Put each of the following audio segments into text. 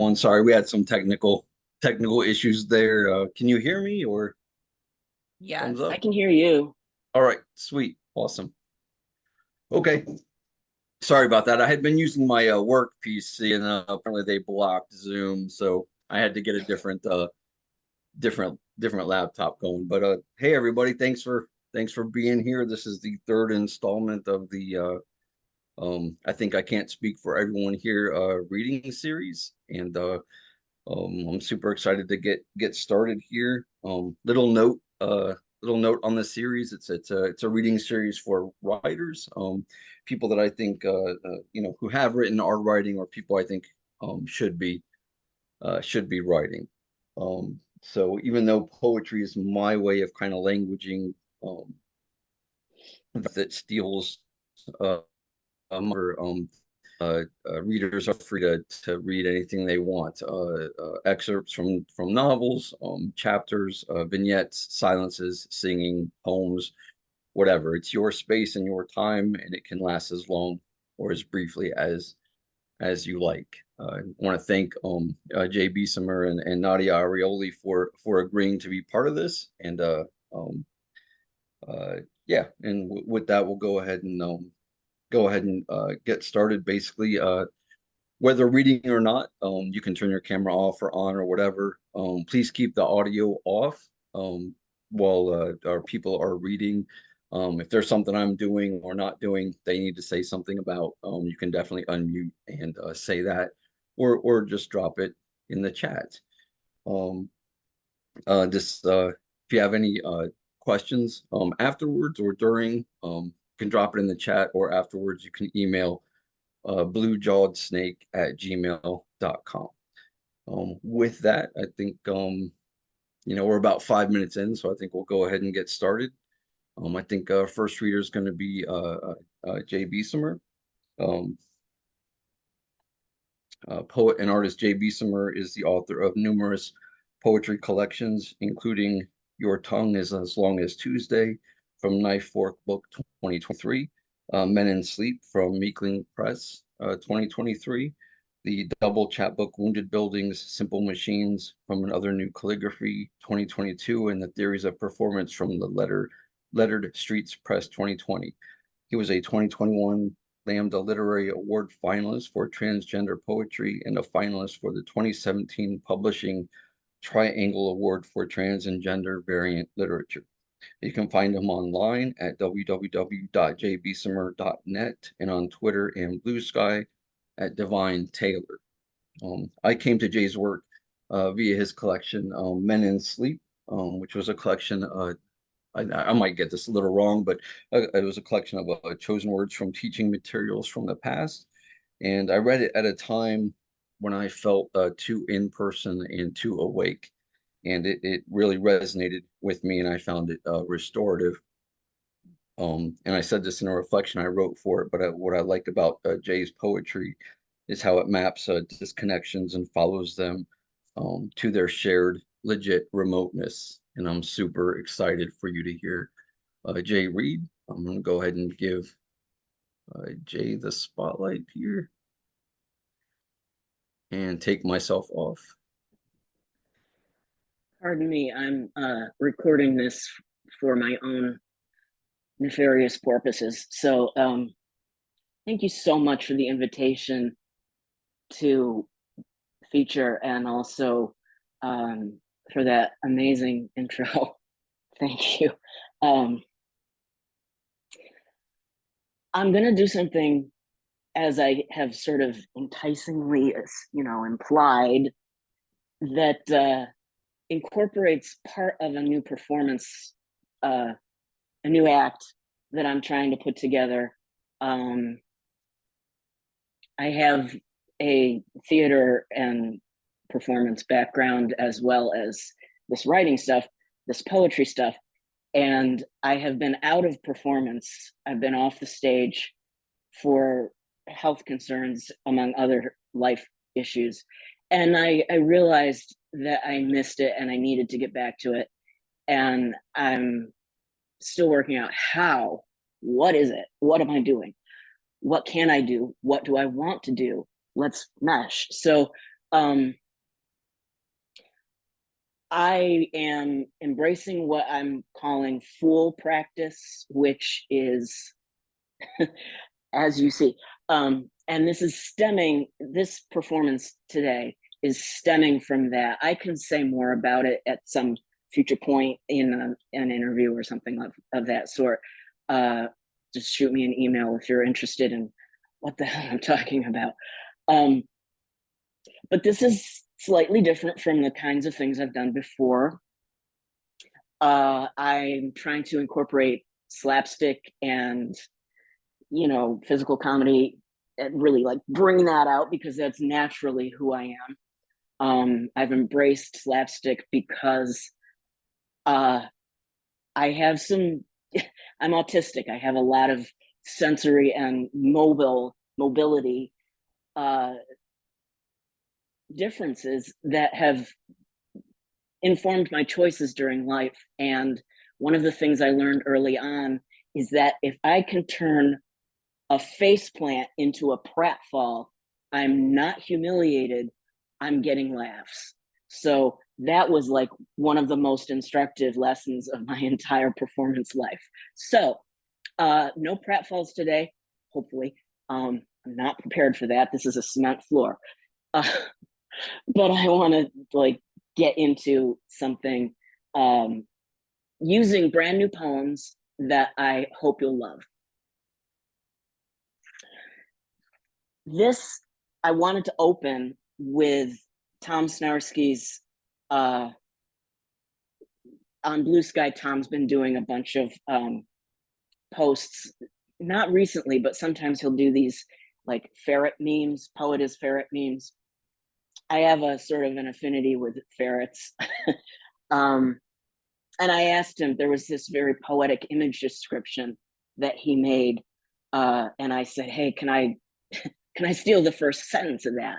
on. Sorry, we had some technical issues there. Can you hear me or thumbs Yes. I up? can hear you. All right, sweet, awesome. Okay, sorry about that. I had been using my work PC, and apparently they blocked Zoom, so I had to get a different laptop going. But hey, everybody, thanks for being here. This is the third installment of the I think I can't speak for everyone here reading series, and I'm super excited to get started here. Little note on the series. It's a reading series for writers, people that I think who have written, are writing, or people I think should be writing. So even though poetry is my way of kind of languaging, um, that steals uh, or readers are free to read anything they want. Excerpts from novels, chapters, vignettes, silences, singing, poems, whatever. It's your space and your time, and it can last as long or as briefly as you like. I want to thank Jay Besemer and Nadia Arioli for agreeing to be part of this. And um, uh, yeah, and with that, we'll go ahead and get started. Basically, whether reading or not, you can turn your camera off or on or whatever. Please keep the audio off while our people are reading. If there's something I'm doing or not doing, they need to say something about. You can definitely unmute and say that, or just drop it in the chat. Um, just if you have any questions afterwards or during, you can drop it in the chat, or afterwards you can email bluejawedsnake@gmail.com. With that, I think we're about 5 minutes in, so I think we'll go ahead and get started. I think first reader is going to be Jay Besemer. Um, Poet and artist Jay Besemer is the author of numerous poetry collections, including Your Tongue is as Long as Tuesday from Knife Fork Book 2023, Men in Sleep from Meekling Press 2023, the double chapbook Wounded Buildings, Simple Machines from Another New Calligraphy 2022, and the Theories of Performance from the Lettered Streets Press 2020. He was a 2021 Lambda Literary Award finalist for transgender poetry and a finalist for the 2017 Publishing Triangle Award for trans and gender variant literature. You can find him online at www.jbesemer.net and on Twitter and Blue Sky at Divine Taylor. I came to Jay's work via his collection, Men in Sleep, which was a collection I might get this a little wrong, but it was a collection of chosen words from teaching materials from the past. And I read it at a time when I felt too in person and too awake. And it really resonated with me, and I found it restorative. And I said this in a reflection I wrote for it, but what I like about Jay's poetry is how it maps disconnections and follows them to their shared legit remoteness. And I'm super excited for you to hear Jay read. I'm going to go ahead and give Jay the spotlight here and take myself off. Pardon me, I'm recording this for my own nefarious purposes. So thank you so much for the invitation to feature, and also for that amazing intro. Thank you. I'm going to do something, as I have sort of enticingly, implied, that incorporates part of a new performance, a new act that I'm trying to put together. I have a theater and performance background, as well as this writing stuff, this poetry stuff. And I have been out of performance. I've been off the stage for health concerns, among other life issues. And I realized that I missed it and I needed to get back to it. And I'm still working out how. What is it? What am I doing? What can I do? What do I want to do? Let's mesh. So I am embracing what I'm calling fool practice, which is, as you see, and this performance today is stemming from that. I can say more about it at some future point in an interview or something of that sort. Just shoot me an email if you're interested in what the hell I'm talking about. But this is slightly different from the kinds of things I've done before. I'm trying to incorporate slapstick and, physical comedy and really like bring that out because that's naturally who I am. I've embraced slapstick because I have I'm autistic. I have a lot of sensory and mobility differences that have informed my choices during life. And one of the things I learned early on is that if I can turn a faceplant into a pratfall, I'm not humiliated, I'm getting laughs. So that was like one of the most instructive lessons of my entire performance life. So no pratfalls today, hopefully. I'm not prepared for that. This is a cement floor. But I want to like get into something using brand new poems that I hope you'll love. This, I wanted to open with Tom Snarsky's on Blue Sky. Tom's been doing a bunch of posts, not recently, but sometimes he'll do these like ferret memes, poet is ferret memes. I have a sort of an affinity with ferrets. And I asked him, there was this very poetic image description that he made. And I said, hey, can I steal the first sentence of that?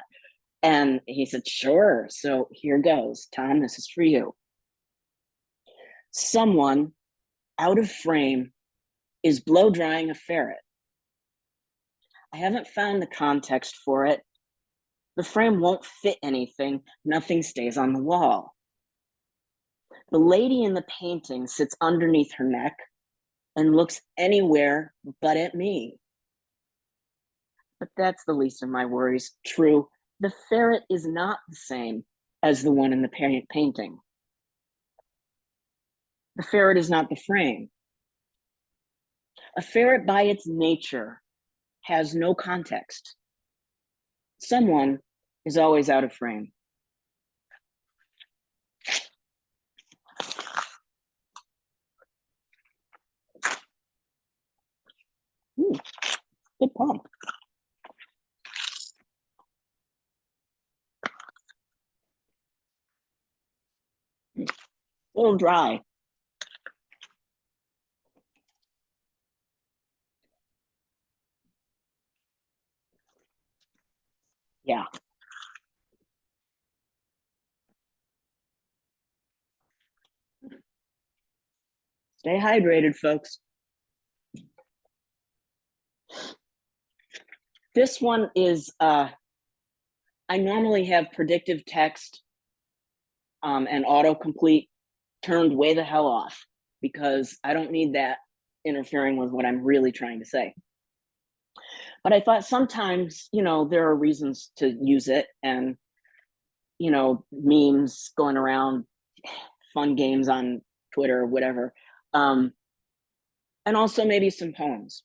And he said, sure. So here goes. Tom, this is for you. Someone out of frame is blow drying a ferret. I haven't found the context for it. The frame won't fit anything. Nothing stays on the wall. The lady in the painting sits underneath her neck and looks anywhere but at me. But that's the least of my worries. True, the ferret is not the same as the one in the painting. The ferret is not the frame. A ferret by its nature has no context. Someone is always out of frame. Ooh, good poem. A little dry. Yeah. Stay hydrated, folks. This one is, I normally have predictive text and autocomplete turned way the hell off because I don't need that interfering with what I'm really trying to say. But I thought sometimes, there are reasons to use it, and, memes going around, fun games on Twitter or whatever. And also maybe some poems.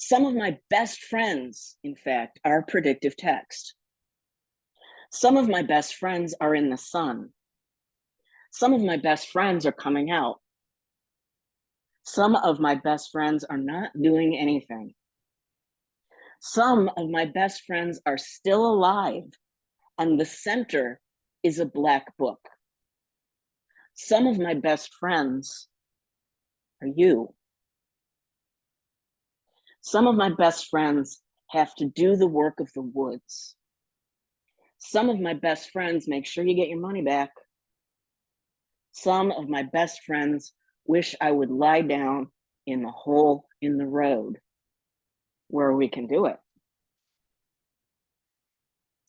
Some of my best friends, in fact, are predictive text. Some of my best friends are in the sun. Some of my best friends are coming out. Some of my best friends are not doing anything. Some of my best friends are still alive, and the center is a black book. Some of my best friends are you. Some of my best friends have to do the work of the woods. Some of my best friends make sure you get your money back. Some of my best friends wish I would lie down in the hole in the road where we can do it.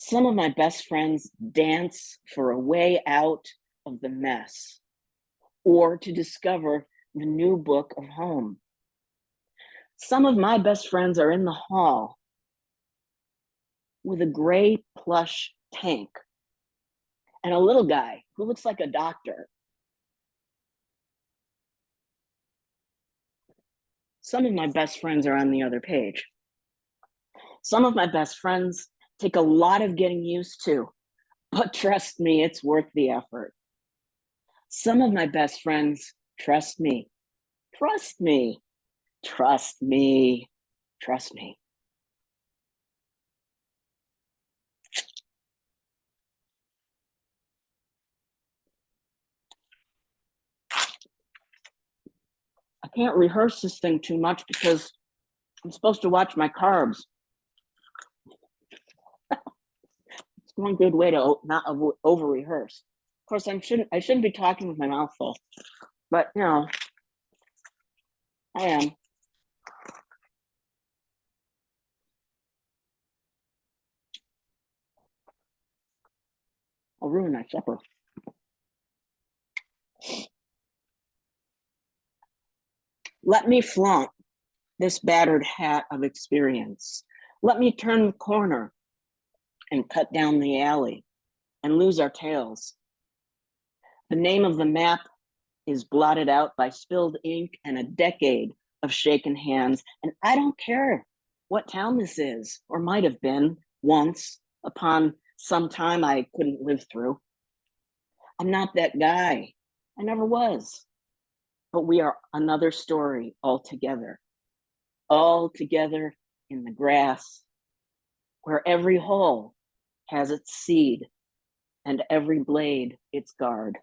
Some of my best friends dance for a way out of the mess or to discover the new book of home. Some of my best friends are in the hall with a gray plush tank and a little guy who looks like a doctor. Some of my best friends are on the other page. Some of my best friends take a lot of getting used to, but trust me, it's worth the effort. Some of my best friends trust me, trust me, trust me, trust me. I can't rehearse this thing too much because I'm supposed to watch my carbs. It's one good way to not over rehearse. Of course, I shouldn't be talking with my mouth full, but you know, I am. I'll ruin my supper. Let me flaunt this battered hat of experience. Let me turn the corner and cut down the alley and lose our tails. The name of the map is blotted out by spilled ink and a decade of shaken hands. And I don't care what town this is or might have been once upon some time I couldn't live through. I'm not that guy. I never was. But we are another story altogether. All together in the grass, where every hole has its seed and every blade its guard.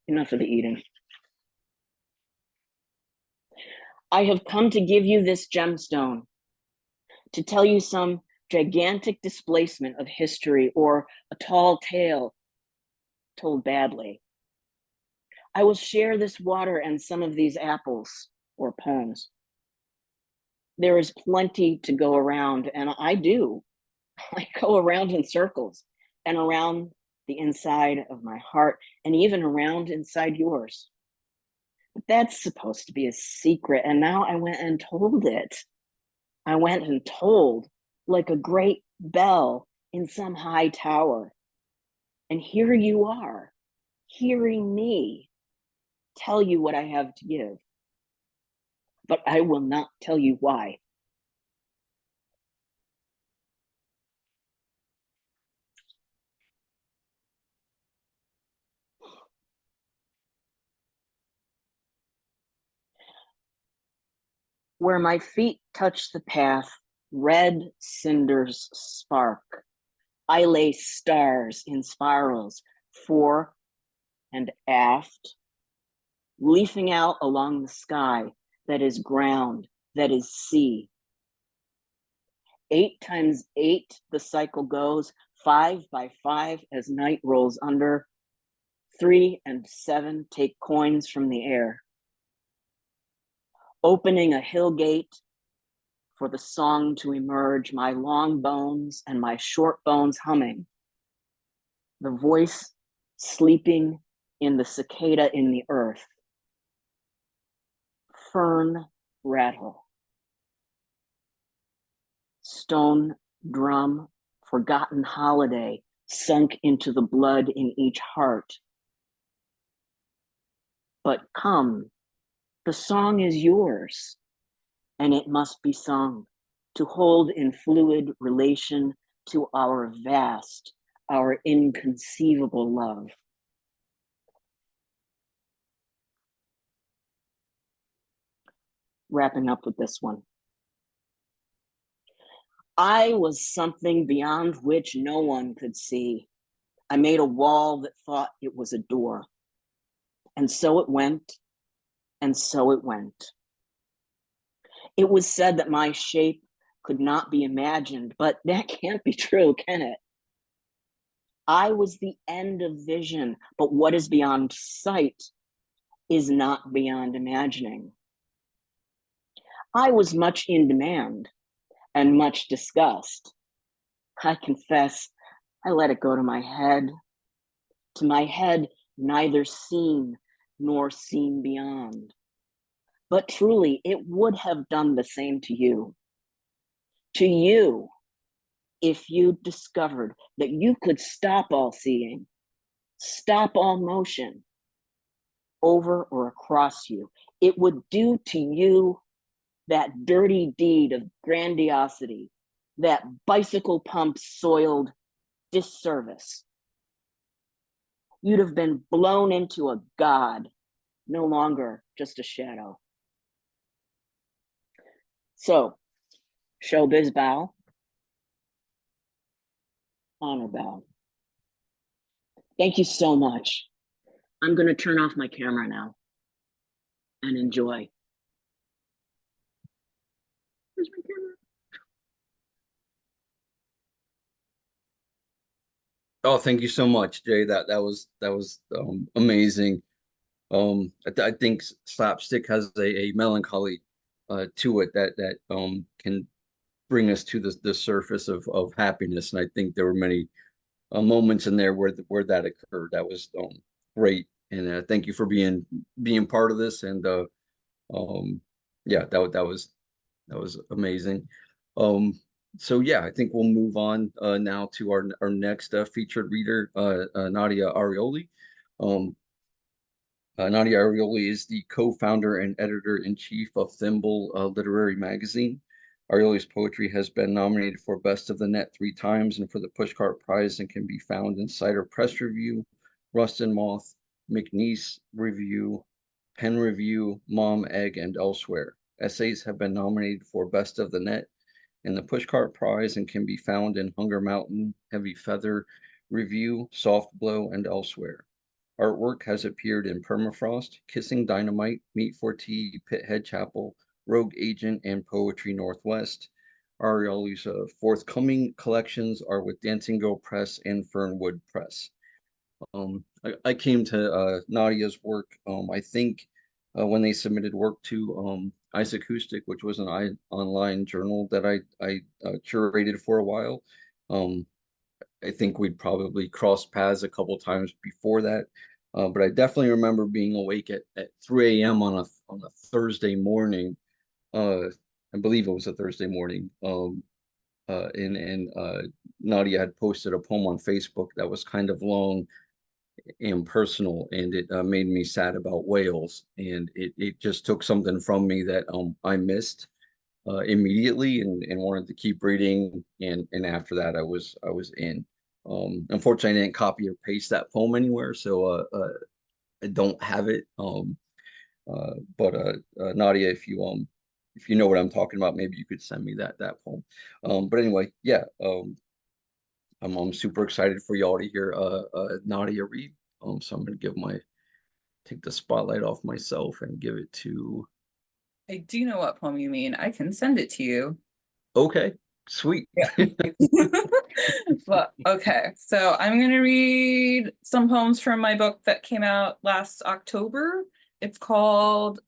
Enough of the eating. I have come to give you this gemstone, to tell you some gigantic displacement of history or a tall tale told badly. I will share this water and some of these apples or poems. There is plenty to go around, and I do. I go around in circles and around the inside of my heart and even around inside yours. But that's supposed to be a secret, and now I went and told it. I went and told like a great bell in some high tower. And here you are, hearing me tell you what I have to give. But I will not tell you why. Where my feet touch the path, red cinders spark. I lay stars in spirals, fore and aft, leafing out along the sky that is ground, that is sea. 8 times 8 the cycle goes, 5 by 5 as night rolls under. 3 and 7 take coins from the air. Opening a hill gate for the song to emerge, my long bones and my short bones humming. The voice sleeping in the cicada in the earth. Fern rattle. Stone drum, forgotten holiday, sunk into the blood in each heart. But come, the song is yours, and it must be sung to hold in fluid relation to our vast, our inconceivable love. Wrapping up with this one. I was something beyond which no one could see. I made a wall that thought it was a door. And so it went, and so it went. It was said that my shape could not be imagined, but that can't be true, can it? I was the end of vision, but what is beyond sight is not beyond imagining. I was much in demand, and much disgust. I confess, I let it go to my head. To my head, neither seen nor seen beyond. But truly, it would have done the same to you. To you, if you discovered that you could stop all seeing, stop all motion over or across you. It would do to you that dirty deed of grandiosity, that bicycle pump soiled disservice. You'd have been blown into a god, no longer just a shadow. So, showbiz bow, honor bow. Thank you so much. I'm going to turn off my camera now and enjoy. Where's my camera? Oh, thank you so much, Jay. That was amazing. I think slapstick has a melancholy to it that can bring us to the surface of happiness. And I think there were many moments in there where that occurred. That was great. And thank you for being part of this. And um, yeah, that was amazing. Um, so yeah, I think we'll move on now to our next featured reader, Nadia Arioli. Um, Nadia Arioli is the co-founder and editor-in-chief of Thimble Literary Magazine. Arioli's poetry has been nominated for Best of the Net 3 times and for the Pushcart Prize and can be found in Cider Press Review, Rust and Moth, McNeese Review, Pen Review, Mom, Egg, and elsewhere. Essays have been nominated for Best of the Net and the Pushcart Prize and can be found in Hunger Mountain, Heavy Feather Review, Soft Blow, and elsewhere. Artwork has appeared in Permafrost, Kissing Dynamite, Meat for Tea, Pithead Chapel, Rogue Agent, and Poetry Northwest. Arioli's forthcoming collections are with Dancing Girl Press and Fernwood Press. I came to Nadia's work, I think, when they submitted work to Acoustic, which was an online journal that I curated for a while. Um, I think we'd probably crossed paths a couple times before that. But I definitely remember being awake at 3 a.m. on a Thursday morning. I believe it was a Thursday morning. And Nadia had posted a poem on Facebook that was kind of long and personal, and it made me sad about whales. And it just took something from me that I missed immediately and wanted to keep reading. And after that, I was in. Unfortunately, I didn't copy or paste that poem anywhere, so I don't have it. But Nadia, if you know what I'm talking about, maybe you could send me that poem. But anyway, yeah, I'm super excited for y'all to hear Nadia read. So I'm gonna take the spotlight off myself and give it to. I do know what poem you mean. I can send it to you. Okay, sweet. Yeah. But okay, so I'm gonna read some poems from my book that came out last October. It's called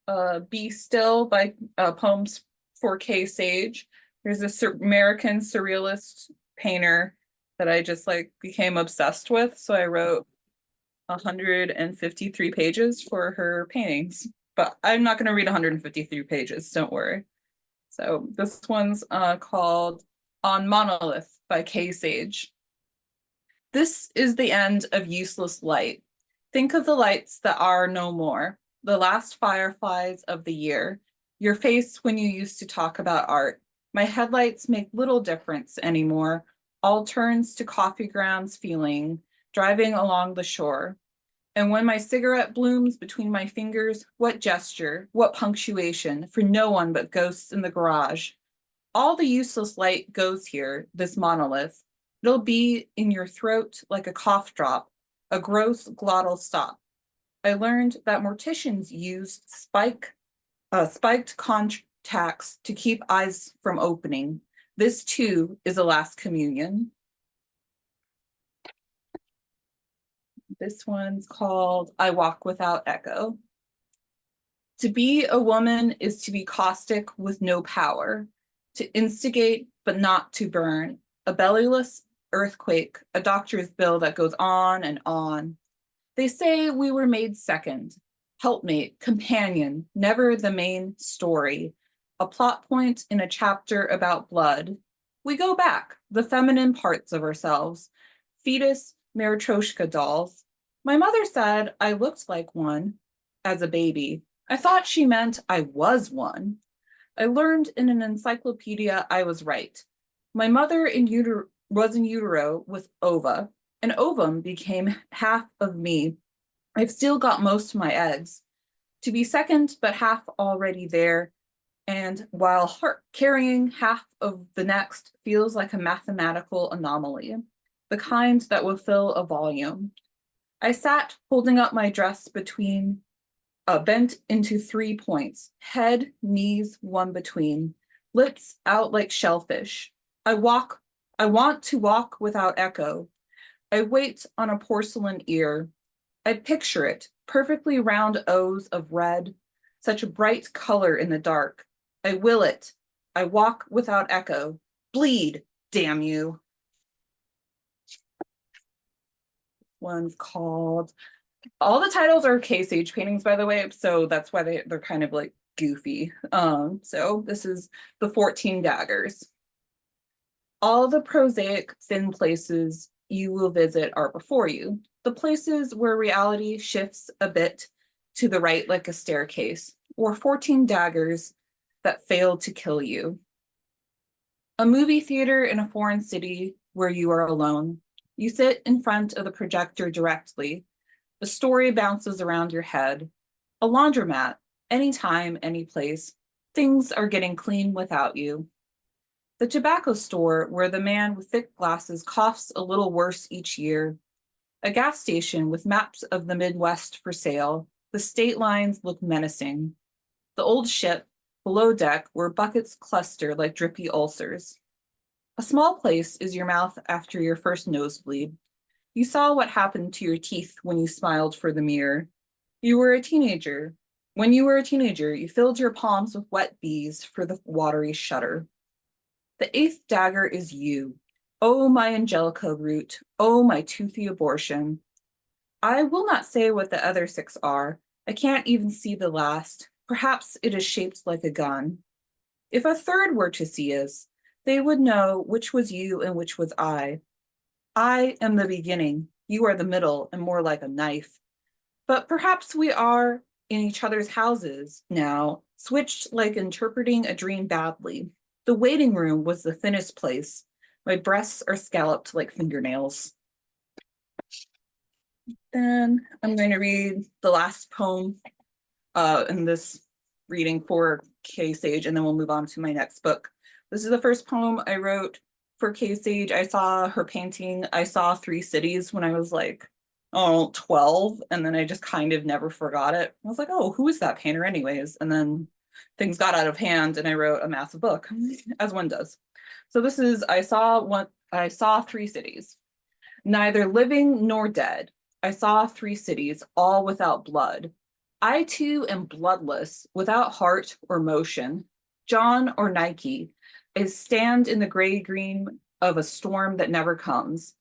Be Still by Poems for K. Sage. There's this American surrealist painter that I just like became obsessed with. So I wrote 153 pages for her paintings. But I'm not gonna read 153 pages, don't worry. So this one's called On Monolith by K. Sage. This is the end of useless light. Think of the lights that are no more, the last fireflies of the year, your face when you used to talk about art. My headlights make little difference anymore. All turns to coffee grounds feeling, driving along the shore. And when my cigarette blooms between my fingers, what gesture, what punctuation, for no one but ghosts in the garage. All the useless light goes here, this monolith. It'll be in your throat like a cough drop, a gross glottal stop. I learned that morticians used spiked contacts to keep eyes from opening. This too is a last communion. This one's called I Walk Without Echo. To be a woman is to be caustic with no power. to instigate but not to burn, a bellyless earthquake, a doctor's bill that goes on and on. They say we were made second, helpmate, companion, never the main story, a plot point in a chapter about blood. We go back, the feminine parts of ourselves, fetus, Maritroshka dolls. My mother said I looked like one as a baby. I thought she meant I was one. I learned in an encyclopedia I was right. My mother was in utero with ova. An ovum became half of me. I've still got most of my eggs. To be second, but half already there, and while carrying half of the next feels like a mathematical anomaly, the kind that will fill a volume. I sat holding up my dress between bent into 3 points, head, knees, one between, lips out like shellfish. I want to walk without echo. I wait on a porcelain ear. I picture it, perfectly round O's of red, such a bright color in the dark. I will it. I walk without echo. Bleed, damn you. One's called, all the titles are Case Age paintings, by the way, so that's why they're kind of like goofy. So this is the 14 Daggers. All the prosaic thin places you will visit are before you. The places where reality shifts a bit to the right like a staircase, or 14 daggers that failed to kill you. A movie theater in a foreign city where you are alone. You sit in front of the projector directly. The story bounces around your head. A laundromat, anytime, any place. Things are getting clean without you. The tobacco store where the man with thick glasses coughs a little worse each year. A gas station with maps of the Midwest for sale. The state lines look menacing. The old ship, below deck, where buckets cluster like drippy ulcers. A small place is your mouth after your first nosebleed. You saw what happened to your teeth when you smiled for the mirror. You were a teenager. When you were a teenager, you filled your palms with wet bees for the watery shutter. The 8th dagger is you. Oh, my Angelica root. Oh, my toothy abortion. I will not say what the other 6 are. I can't even see the last. Perhaps it is shaped like a gun. If a third were to see us, they would know which was you and which was I. I am the beginning. You are the middle and more like a knife. But perhaps we are in each other's houses now, switched like interpreting a dream badly. The waiting room was the thinnest place. My breasts are scalloped like fingernails. Then I'm going to read the last poem in this reading for K Sage, and then we'll move on to my next book. This is the first poem I wrote for K Sage. I saw her painting. I saw 3 Cities when I was like, 12, and then I just kind of never forgot it. I was like, oh, who is that painter anyways? And then things got out of hand and I wrote a massive book, as one does. So this is, I saw 3 cities, neither living nor dead. I saw 3 cities, all without blood. I too am bloodless, without heart or motion. John or Nike, I stand in the gray green of a storm that never comes.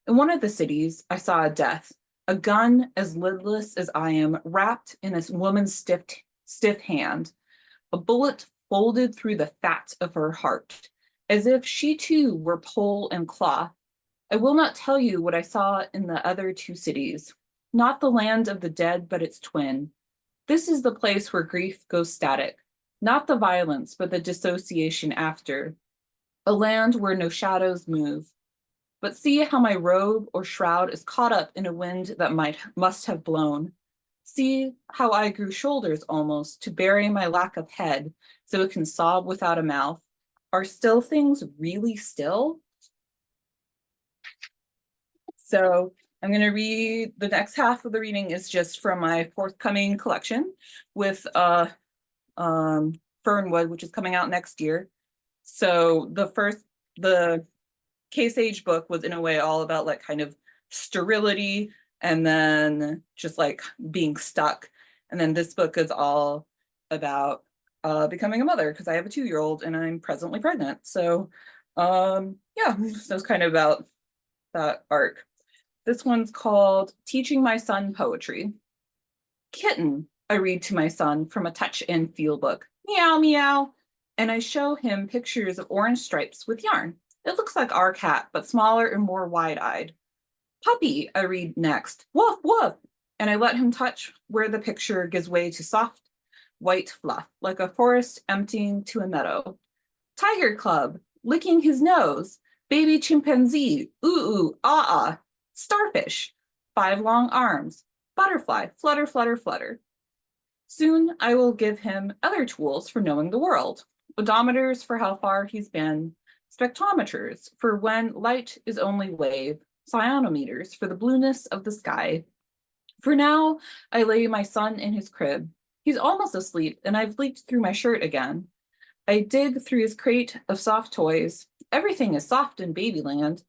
In one of the cities, I saw a death, a gun as lidless as I am, wrapped in a woman's stiff hand, a bullet folded through the fat of her heart, as if she too were pole and cloth. I will not tell you what I saw in the other 2 cities, not the land of the dead, but its twin. This is the place where grief goes static, not the violence, but the dissociation after, a land where no shadows move. But see how my robe or shroud is caught up in a wind that must have blown. See how I grew shoulders almost to bury my lack of head so it can sob without a mouth. Are still things really still? So I'm going to read, the next half of the reading is just from my forthcoming collection with Fernwood, which is coming out next year. So the Case Age book was in a way all about like kind of sterility and then just like being stuck. And then this book is all about becoming a mother because I have a 2-year-old and I'm presently pregnant. So yeah, so it's kind of about that arc. This one's called Teaching My Son Poetry. Kitten, I read to my son from a touch and feel book. Meow, meow. And I show him pictures of orange stripes with yarn. It looks like our cat, but smaller and more wide-eyed. Puppy, I read next. Woof, woof. And I let him touch where the picture gives way to soft, white fluff, like a forest emptying to a meadow. Tiger Cub, licking his nose. Baby chimpanzee, ooh, ooh, ah, ah. Starfish, 5 long arms. Butterfly, flutter, flutter, flutter. Soon I will give him other tools for knowing the world. Odometers for how far he's been. Spectrometers for when light is only wave. Cyanometers for the blueness of the sky. For now, I lay my son in his crib. He's almost asleep, and I've leaked through my shirt again. I dig through his crate of soft toys. Everything is soft in babyland,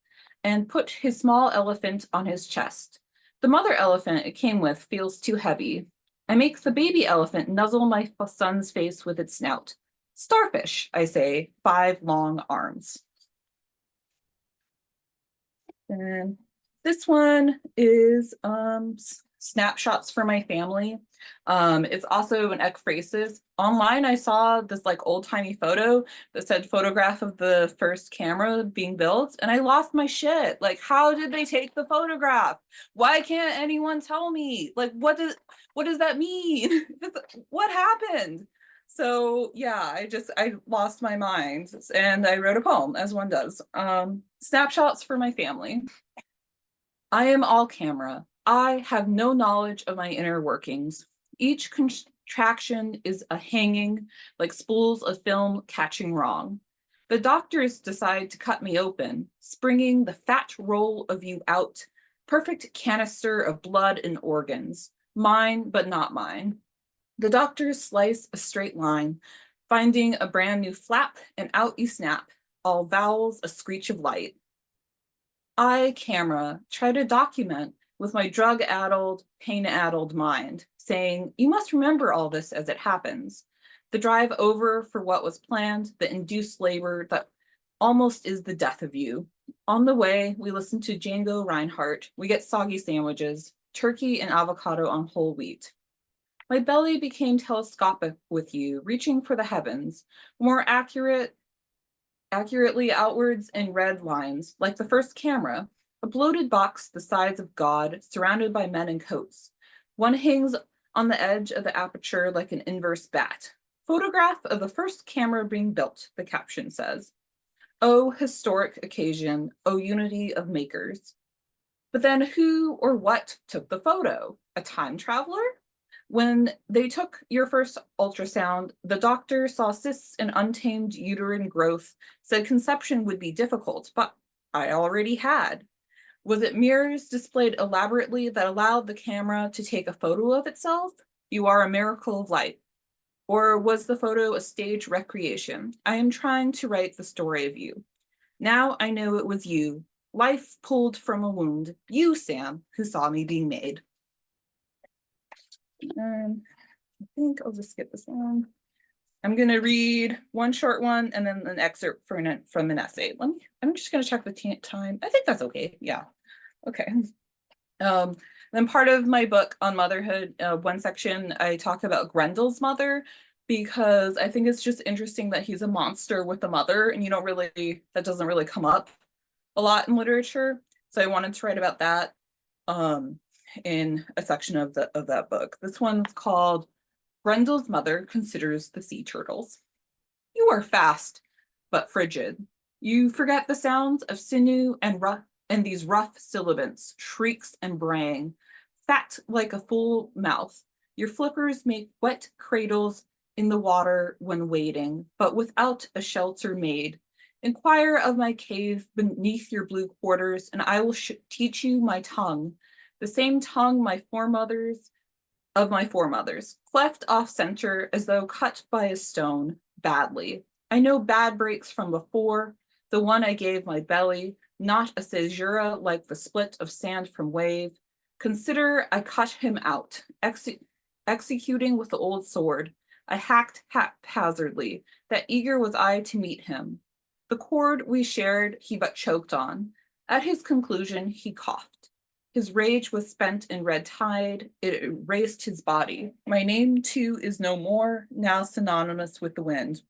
and put his small elephant on his chest. The mother elephant it came with feels too heavy. I make the baby elephant nuzzle my son's face with its snout. Starfish, I say, 5 long arms. And this one is snapshots for my family. It's also an ekphrasis. Online, I saw this like old-timey photo that said photograph of the first camera being built, and I lost my shit. Like, how did they take the photograph? Why can't anyone tell me? Like, what does that mean? What happened? So yeah, I lost my mind and I wrote a poem, as one does. Snapshots for my family. I am all camera. I have no knowledge of my inner workings. Each contraction is a hanging, like spools of film catching wrong. The doctors decide to cut me open, springing the fat roll of you out, perfect canister of blood and organs, mine but not mine. The doctors slice a straight line, finding a brand new flap, and out you snap, all vowels a screech of light. I, camera, try to document with my drug-addled, pain-addled mind, saying, you must remember all this as it happens. The drive over for what was planned, the induced labor that almost is the death of you. On the way, we listen to Django Reinhardt. We get soggy sandwiches, turkey and avocado on whole wheat. My belly became telescopic with you, reaching for the heavens, more accurately outwards in red lines, like the first camera, a bloated box the size of God, surrounded by men in coats. One hangs on the edge of the aperture like an inverse bat. Photograph of the first camera being built, the caption says. Oh, historic occasion, oh, unity of makers. But then who or what took the photo? A time traveler? When they took your first ultrasound, the doctor saw cysts and untamed uterine growth, said conception would be difficult, but I already had. Was it mirrors displayed elaborately that allowed the camera to take a photo of itself? You are a miracle of light. Or was the photo a stage recreation? I am trying to write the story of you. Now I know it was you, life pulled from a wound, you, Sam, who saw me being made. I think I'll just skip this one. I'm going to read one short one and then an excerpt from an essay. I'm just going to check the time. I think that's okay. Yeah. Okay. Then part of my book on motherhood, one section, I talk about Grendel's mother because I think it's just interesting that he's a monster with a mother, and that doesn't really come up a lot in literature. So I wanted to write about that in a section of that book. This one's called Grendel's Mother Considers the Sea Turtles. You are fast, but frigid. You forget the sounds of sinew and these rough sibilants, shrieks and braying, fat like a full mouth. Your flippers make wet cradles in the water when wading, but without a shelter made. Inquire of my cave beneath your blue quarters, and I will teach you my tongue, the same tongue my foremothers, cleft off center as though cut by a stone, badly. I know bad breaks from before, the one I gave my belly, not a caesura like the split of sand from wave. Consider I cut him out, executing with the old sword, I hacked haphazardly, that eager was I to meet him. The chord we shared he but choked on. At his conclusion he coughed. His rage was spent in red tide, it erased his body. My name too is no more, now synonymous with the wind.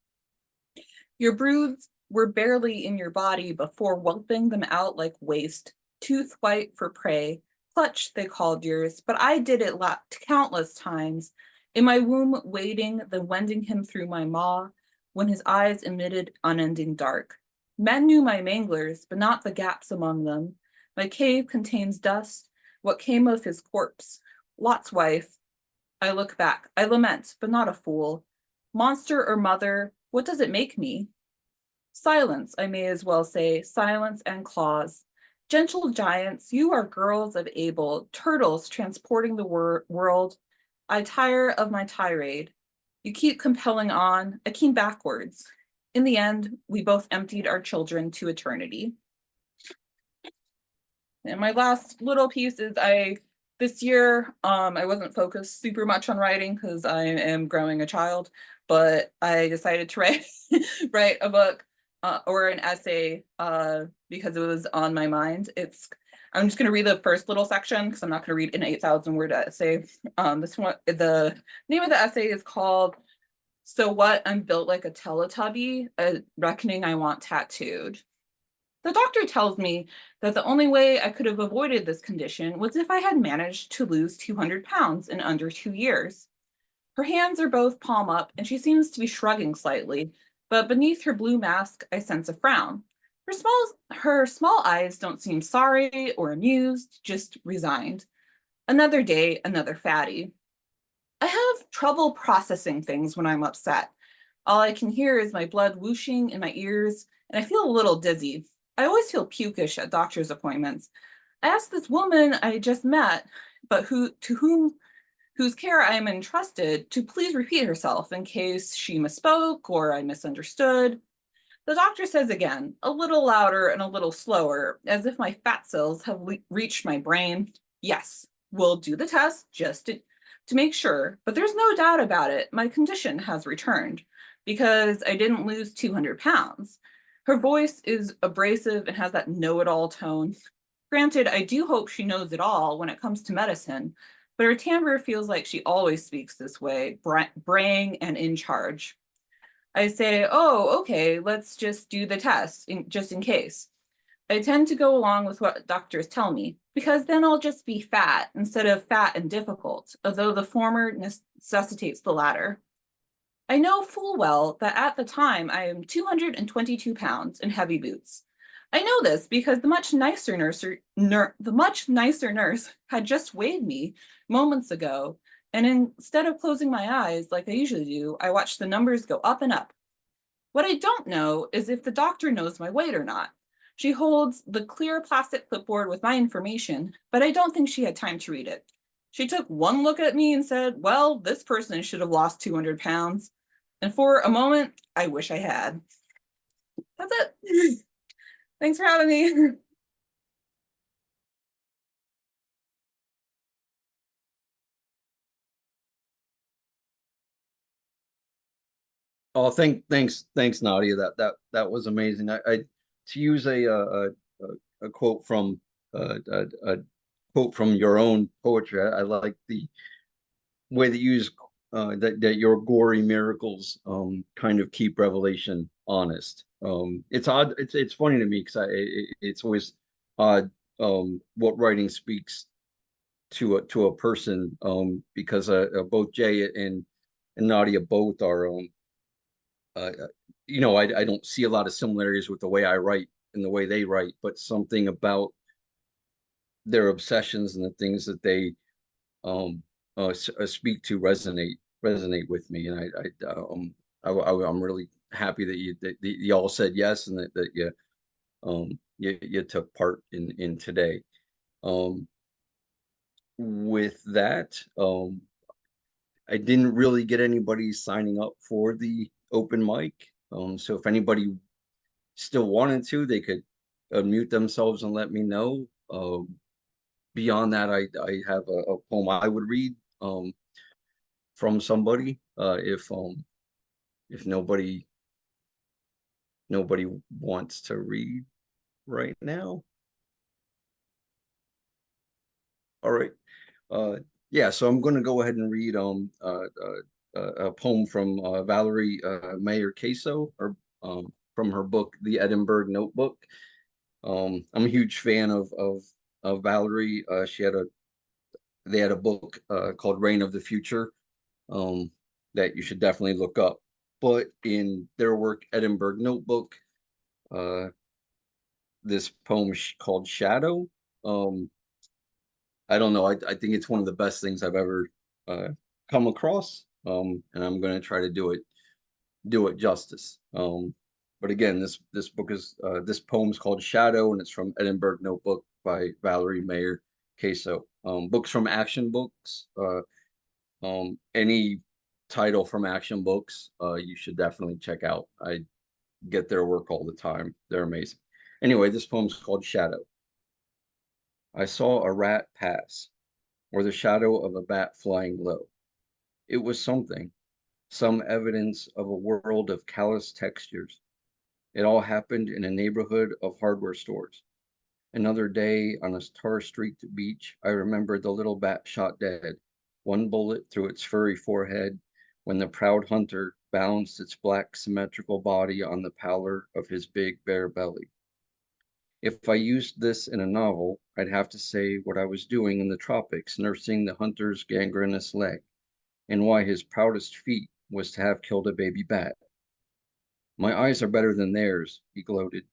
Your broods were barely in your body before whelping them out like waste, tooth white for prey. Clutch, they called yours, but I did it countless times, in my womb waiting, then wending him through my maw, when his eyes emitted unending dark. Men knew my manglers, but not the gaps among them. My cave contains dust. What came of his corpse? Lot's wife. I look back. I lament, but not a fool. Monster or mother, what does it make me? Silence, I may as well say, silence and claws. Gentle giants, you are girls of Abel, turtles transporting the world. I tire of my tirade. You keep compelling on, I keep backwards. In the end, we both emptied our children to eternity. And my last little piece is this year, I wasn't focused super much on writing because I am growing a child, but I decided to write a book or an essay because it was on my mind. I'm just going to read the first little section because I'm not going to read an 8,000 word essay. This one, the name of the essay is called "So What? I'm Built Like a Teletubby, a Reckoning I Want Tattooed." The doctor tells me that the only way I could have avoided this condition was if I had managed to lose 200 pounds in under 2 years. Her hands are both palm up, and she seems to be shrugging slightly, but beneath her blue mask, I sense a frown. Her small eyes don't seem sorry or amused, just resigned. Another day, another fatty. I have trouble processing things when I'm upset. All I can hear is my blood whooshing in my ears, and I feel a little dizzy. I always feel pukish at doctor's appointments. I asked this woman I just met, but whose care I am entrusted, to please repeat herself in case she misspoke or I misunderstood. The doctor says again, a little louder and a little slower, as if my fat cells have reached my brain. Yes, we'll do the test just to make sure, but there's no doubt about it. My condition has returned because I didn't lose 200 pounds. Her voice is abrasive and has that know-it-all tone. Granted, I do hope she knows it all when it comes to medicine, but her timbre feels like she always speaks this way, braying and in charge. I say, oh, okay, let's just do the test, just in case. I tend to go along with what doctors tell me, because then I'll just be fat instead of fat and difficult, although the former necessitates the latter. I know full well that at the time I am 222 pounds in heavy boots. I know this because the much nicer nurse had just weighed me moments ago, and instead of closing my eyes like I usually do, I watched the numbers go up and up. What I don't know is if the doctor knows my weight or not. She holds the clear plastic clipboard with my information, but I don't think she had time to read it. She took one look at me and said, well, this person should have lost 200 pounds. And for a moment, I wish I had. That's it. Thanks for having me. Oh, thanks, Nadia. That was amazing. I to use a quote from a quote from your own poetry. I like the way that you use that your gory miracles kind of keep Revelation honest. It's odd. It's funny to me because it's always odd what writing speaks to a person because both Jay and Nadia both are I don't see a lot of similarities with the way I write and the way they write, but something about their obsessions and the things that they um speak to resonate with me, and I'm really happy that you all said yes, and that you took part in today. Um, with that, I didn't really get anybody signing up for the open mic. So if anybody still wanted to, they could unmute themselves and let me know. Beyond that, I have a poem I would read from somebody. if nobody wants to read right now. All right. Yeah, so I'm going to go ahead and read a poem from Valerie Mayer Caso, or from her book The Edinburgh Notebook. I'm a huge fan of Valerie. They had a book called Reign of the Future, um, that you should definitely look up. But in their work, Edinburgh Notebook, uh, this poem called Shadow. Um, I don't know. I think it's one of the best things I've ever uh, come across. And I'm going to try to do it justice. But again, this book is this poem is called Shadow, and it's from Edinburgh Notebook by Valerie Mayer Caso. Books from Action Books. Any title from Action Books, you should definitely check out. I get their work all the time. They're amazing. Anyway, this poem's called Shadow. I saw a rat pass, or the shadow of a bat flying low. It was something, some evidence of a world of callous textures. It all happened in a neighborhood of hardware stores. Another day on a tar-streaked beach, I remembered the little bat shot dead, one bullet through its furry forehead, when the proud hunter balanced its black symmetrical body on the pallor of his big bare belly. If I used this in a novel, I'd have to say what I was doing in the tropics, nursing the hunter's gangrenous leg, and why his proudest feat was to have killed a baby bat. My eyes are better than theirs, he gloated.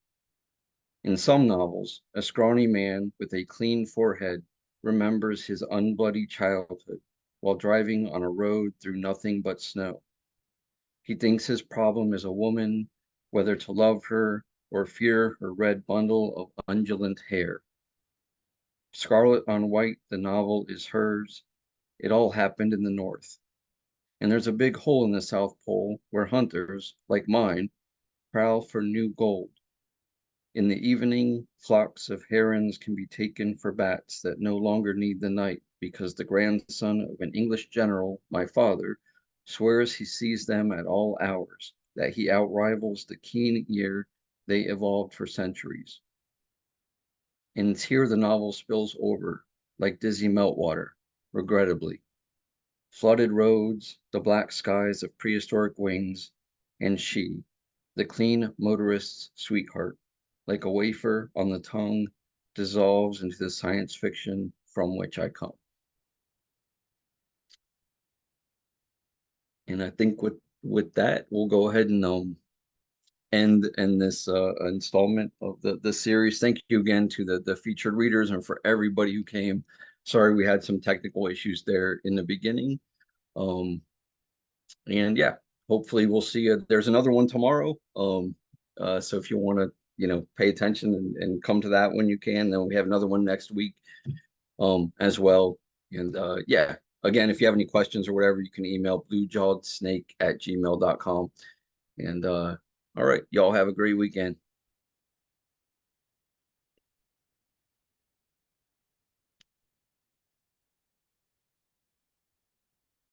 In some novels, a scrawny man with a clean forehead remembers his unbloody childhood while driving on a road through nothing but snow. He thinks his problem is a woman, whether to love her or fear her red bundle of undulant hair. Scarlet on white, the novel is hers. It all happened in the North. And there's a big hole in the South Pole where hunters, like mine, prowl for new gold. In the evening, flocks of herons can be taken for bats that no longer need the night because the grandson of an English general, my father, swears he sees them at all hours, that he outrivals the keen ear they evolved for centuries. And it's here the novel spills over, like dizzy meltwater, regrettably. Flooded roads, the black skies of prehistoric wings, and she, the clean motorist's sweetheart, like a wafer on the tongue, dissolves into the science fiction from which I come. And I think with that, we'll go ahead and end this installment of the series. Thank you again to the featured readers and for everybody who came. Sorry we had some technical issues there in the beginning. And yeah, hopefully we'll see you. There's another one tomorrow. So if you want to, pay attention and come to that when you can, then we have another one next week, as well. And yeah, again, if you have any questions or whatever, you can email bluejawedsnake@gmail.com. And all right, y'all have a great weekend.